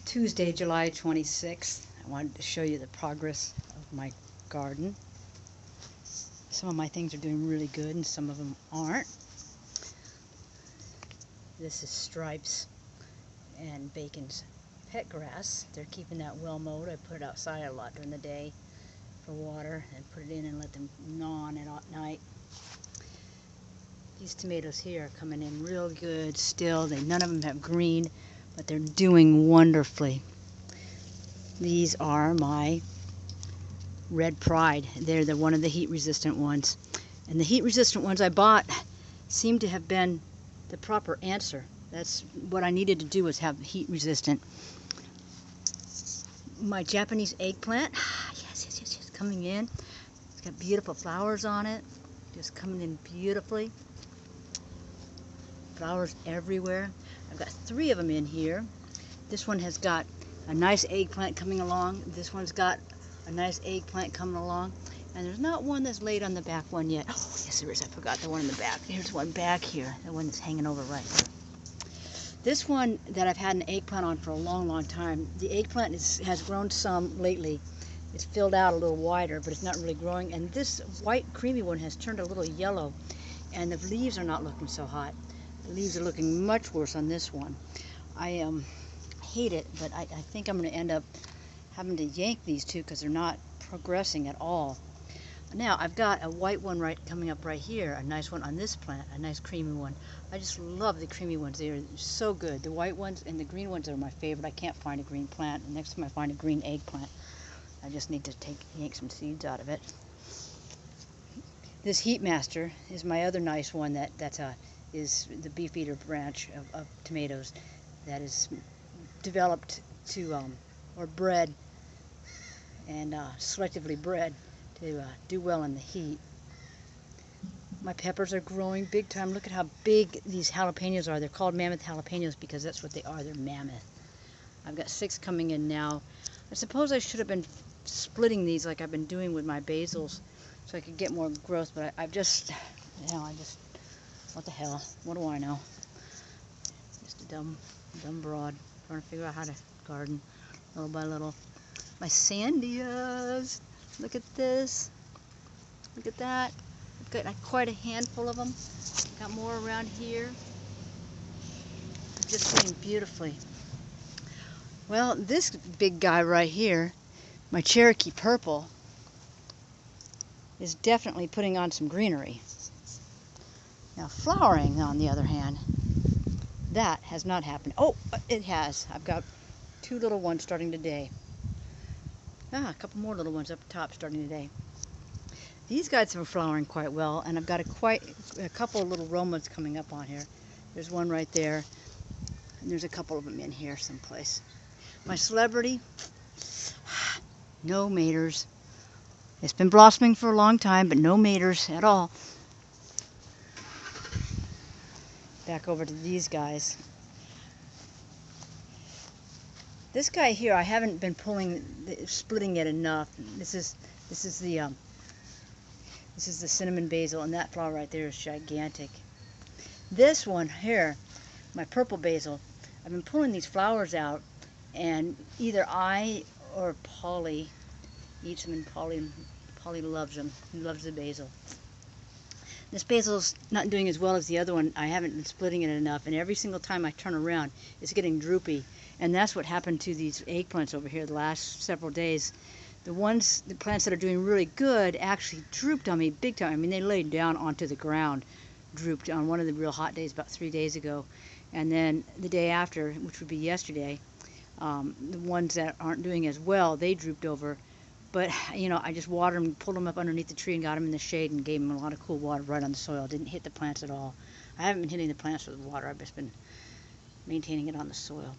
Tuesday, July 26th. I wanted to show you the progress of my garden. Some of my things are doing really good and some of them aren't. This is Stripes and Bacon's pet grass. They're keeping that well mowed. I put it outside a lot during the day for water and put it in and let them gnaw on it at night. These tomatoes here are coming in real good still. None of them have green, but they're doing wonderfully. These are my Red Pride. They're one of the heat resistant ones. And the heat resistant ones I bought seem to have been the proper answer. That's what I needed to do, was have heat resistant. My Japanese eggplant, yes, coming in. It's got beautiful flowers on it, just coming in beautifully. Flowers everywhere. I've got 3 of them in here. This one has got a nice eggplant coming along. This one's got a nice eggplant coming along. And there's not one that's laid on the back one yet. Oh, yes there is. I forgot the one in the back. Here's one back here. The one that's hanging over right there. This one that I've had an eggplant on for a long time, the eggplant has grown some lately. It's filled out a little wider, but it's not really growing. And this white creamy one has turned a little yellow, and the leaves are not looking so hot. The leaves are looking much worse on this one. I hate it, but I think I'm going to end up having to yank these two because they're not progressing at all. Now I've got a white one coming up right here, a nice one on this plant, a nice creamy one. I just love the creamy ones. They are so good. The white ones and the green ones are my favorite. I can't find a green plant. The next time I find a green eggplant, I just need to yank some seeds out of it. This Heat Master is my other nice one is the beefeater branch of tomatoes that is developed to, or bred and selectively bred to do well in the heat. My peppers are growing big time. Look at how big these jalapenos are. They're called mammoth jalapenos because that's what they are. They're mammoth. I've got 6 coming in now. I suppose I should have been splitting these like I've been doing with my basils so I could get more growth, but I've just, what the hell? What do I know? Just a dumb broad trying to figure out how to garden little by little. My sandias. Look at this. Look at that. I've got quite a handful of them. Got more around here. They're just doing beautifully. Well, this big guy right here, my Cherokee Purple, is definitely putting on some greenery. Now flowering, on the other hand, that has not happened. Oh, it has. I've got 2 little ones starting today. A couple more little ones up top starting today. These guys are flowering quite well, and I've got a couple of little Romas coming up on here. There's one right there, and there's a couple of them in here someplace. My Celebrity, no maters. It's been blossoming for a long time, but no maters at all. Back over to these guys. This guy here, I haven't been splitting it enough. This is the cinnamon basil, and that flower right there is gigantic. This one here, my purple basil, I've been pulling these flowers out, and either I or Polly eats them, and Polly loves them. He loves the basil. This basil's not doing as well as the other one. I haven't been splitting it enough, and every single time I turn around, it's getting droopy. And that's what happened to these eggplants over here the last several days. The plants that are doing really good actually drooped on me big time. I mean, they laid down onto the ground, drooped on one of the real hot days about 3 days ago. And then the day after, which would be yesterday, the ones that aren't doing as well, they drooped over. But, I just watered them, pulled them up underneath the tree and got them in the shade and gave them a lot of cool water right on the soil. Didn't hit the plants at all. I haven't been hitting the plants with water. I've just been maintaining it on the soil.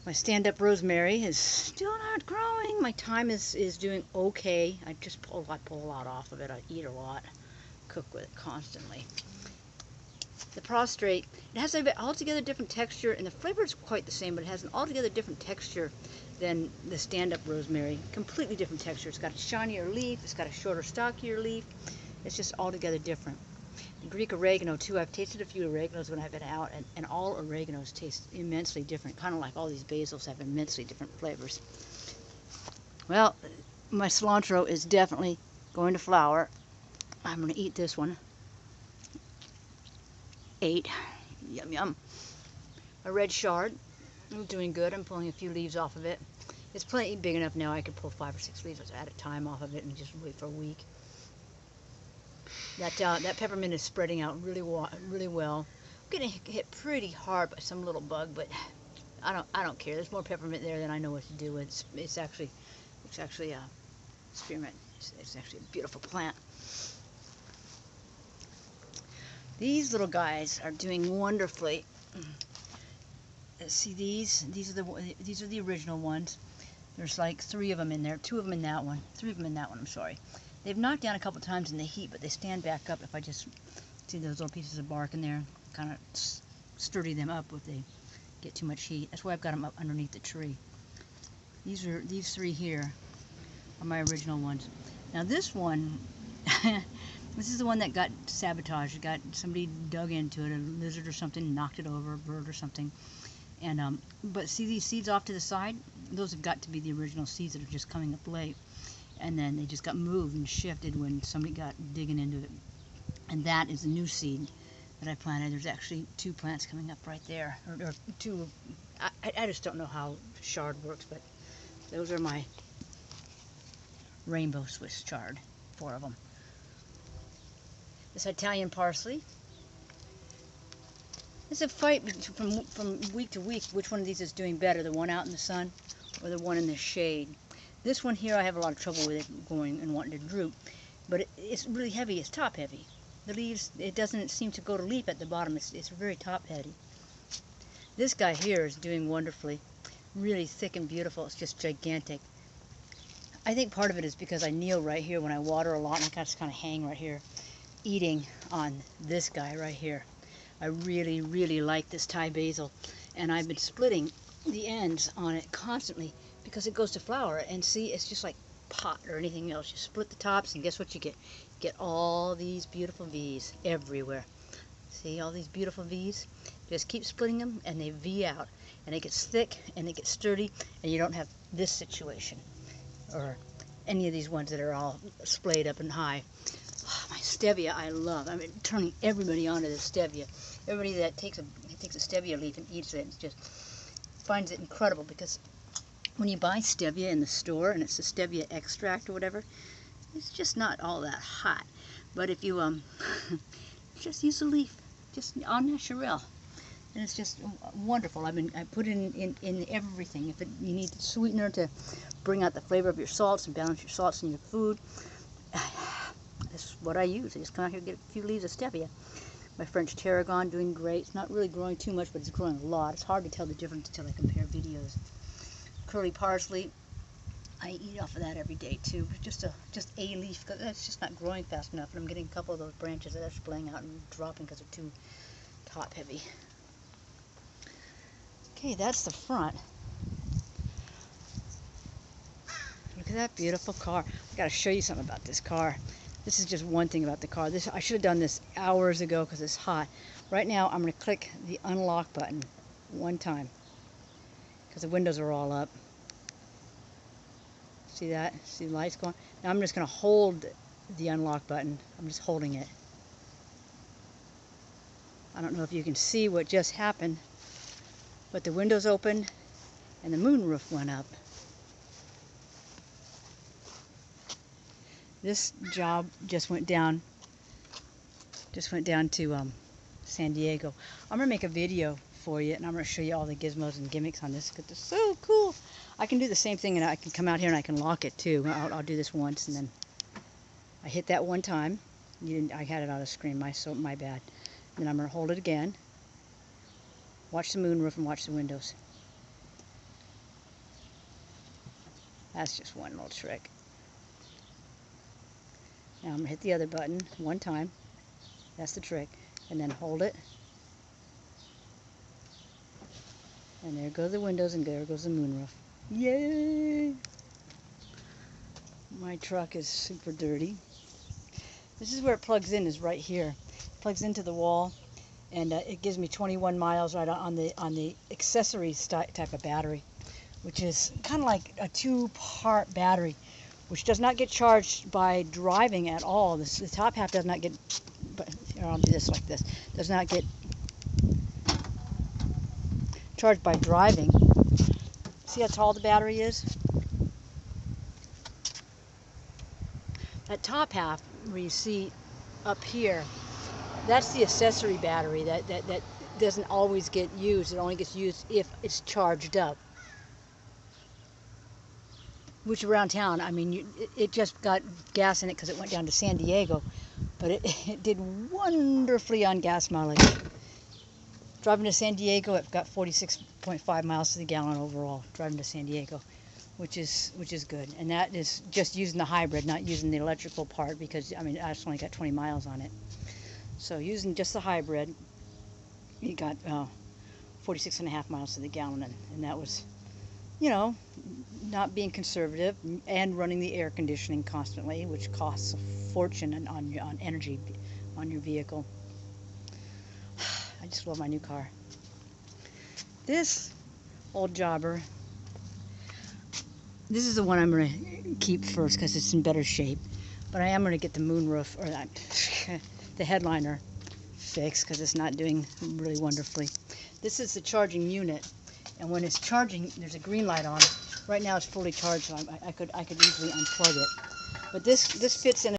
My stand-up rosemary is still not growing. My thyme is doing okay. I pull a lot off of it. I eat a lot, cook with it constantly. The prostrate, it has an altogether different texture, and the flavor is quite the same, but it has an altogether different texture than the stand-up rosemary. Completely different texture. It's got a shinier leaf. It's got a shorter, stockier leaf. It's just altogether different. The Greek oregano too. I've tasted a few oreganos when I've been out, and all oreganos taste immensely different. Kind of like all these basils have immensely different flavors. Well, my cilantro is definitely going to flower. I'm going to eat this one. 8. Yum, yum. A red chard. I'm doing good. I'm pulling a few leaves off of it. It's plenty big enough now I could pull 5 or 6 leaves at a time off of it and just wait for a week. That peppermint is spreading out really well. I'm getting hit pretty hard by some little bug, but I don't care. There's more peppermint there than I know what to do with. It's actually spearmint. It's actually a beautiful plant. These little guys are doing wonderfully. See these? These are the original ones. There's like 3 of them in there. 2 of them in that one. 3 of them in that one. I'm sorry. They've knocked down a couple times in the heat, but they stand back up if I just see those little pieces of bark in there. Kind of sturdy them up if they get too much heat. That's why I've got them up underneath the tree. These 3 here are my original ones. Now this one, this is the one that got sabotaged. Somebody dug into it, a lizard or something, knocked it over, a bird or something. And but see these seeds off to the side? Those have got to be the original seeds that are just coming up late. And then they just got moved and shifted when somebody got digging into it. And that is a new seed that I planted. There's actually 2 plants coming up right there. Or 2, I just don't know how chard works, but those are my rainbow Swiss chard, 4 of them. This Italian parsley. It's a fight from week to week which one of these is doing better, the one out in the sun or the one in the shade. This one here I have a lot of trouble with it going and wanting to droop, but it's really heavy. It's top heavy. The leaves, it doesn't seem to go to leaf at the bottom. It's very top heavy. This guy here is doing wonderfully. Really thick and beautiful. It's just gigantic. I think part of it is because I kneel right here when I water a lot, and I just kind of hang right here eating on this guy right here. I really, really like this Thai basil, and I've been splitting the ends on it constantly because it goes to flower. And see, it's just like pot or anything else. You split the tops, and guess what you get? You get all these beautiful V's everywhere. See all these beautiful V's? Just keep splitting them, and they V out, and it gets thick, and it gets sturdy, and you don't have this situation or any of these ones that are all splayed up and high. Oh, my stevia I love. I'm turning everybody onto the stevia. Everybody that takes a stevia leaf and eats it just finds it incredible, because when you buy stevia in the store and it's a stevia extract or whatever, it's just not all that hot. But if you just use a leaf, just au naturel, and it's just wonderful. I put it in everything. If you need sweetener to bring out the flavor of your salts and balance your salts in your food, this is what I use. I just come out here and get a few leaves of stevia. My French tarragon doing great. It's not really growing too much, but it's growing a lot. It's hard to tell the difference until I compare videos. Curly parsley, I eat off of that every day too. Just a leaf, because it's just not growing fast enough, and I'm getting a couple of those branches that are splaying out and dropping because they're too top heavy. Okay, that's the front. Look at that beautiful car. I got to show you something about this car. This is just one thing about the car. I should have done this hours ago because it's hot. Right now, I'm going to click the unlock button one time because the windows are all up. See that? See the lights going? Now I'm just going to hold the unlock button. I'm just holding it. I don't know if you can see what just happened, but the windows opened and the moonroof went up. This job just went down to San Diego. I'm going to make a video for you, and I'm going to show you all the gizmos and gimmicks on this because it's so cool. I can do the same thing, and I can come out here and I can lock it too. I'll do this once, and then I hit that one time. I had it on a screen, my bad. Then I'm going to hold it again. Watch the moonroof and watch the windows. That's just one little trick. Now I'm going to hit the other button one time. That's the trick. And then hold it. And there go the windows, and there goes the moonroof. Yay! My truck is super dirty. This is where it plugs in, is right here. plugs into the wall, and it gives me 21 miles right on the accessories type of battery, which is kind of like a 2-part battery, which does not get charged by driving at all. The top half does not get, but here, I'll do this like this, does not get charged by driving. See how tall the battery is? That top half where you see up here, that's the accessory battery that doesn't always get used. It only gets used if it's charged up. Which around town, I mean, it just got gas in it because it went down to San Diego, but it did wonderfully on gas mileage. Driving to San Diego, it got 46.5 miles to the gallon overall, driving to San Diego, which is good. And that is just using the hybrid, not using the electrical part, because, I mean, I just only got 20 miles on it. So using just the hybrid, you got 46.5 miles to the gallon, and that was, you know, not being conservative and running the air conditioning constantly, which costs a fortune on energy on your vehicle. I just love my new car. This old jobber, this is the one I'm going to keep first because it's in better shape, but I am going to get the moonroof, or the headliner, fixed because it's not doing really wonderfully. This is the charging unit, and when it's charging, there's a green light on. Right now it's fully charged, so I could easily unplug it. But this fits in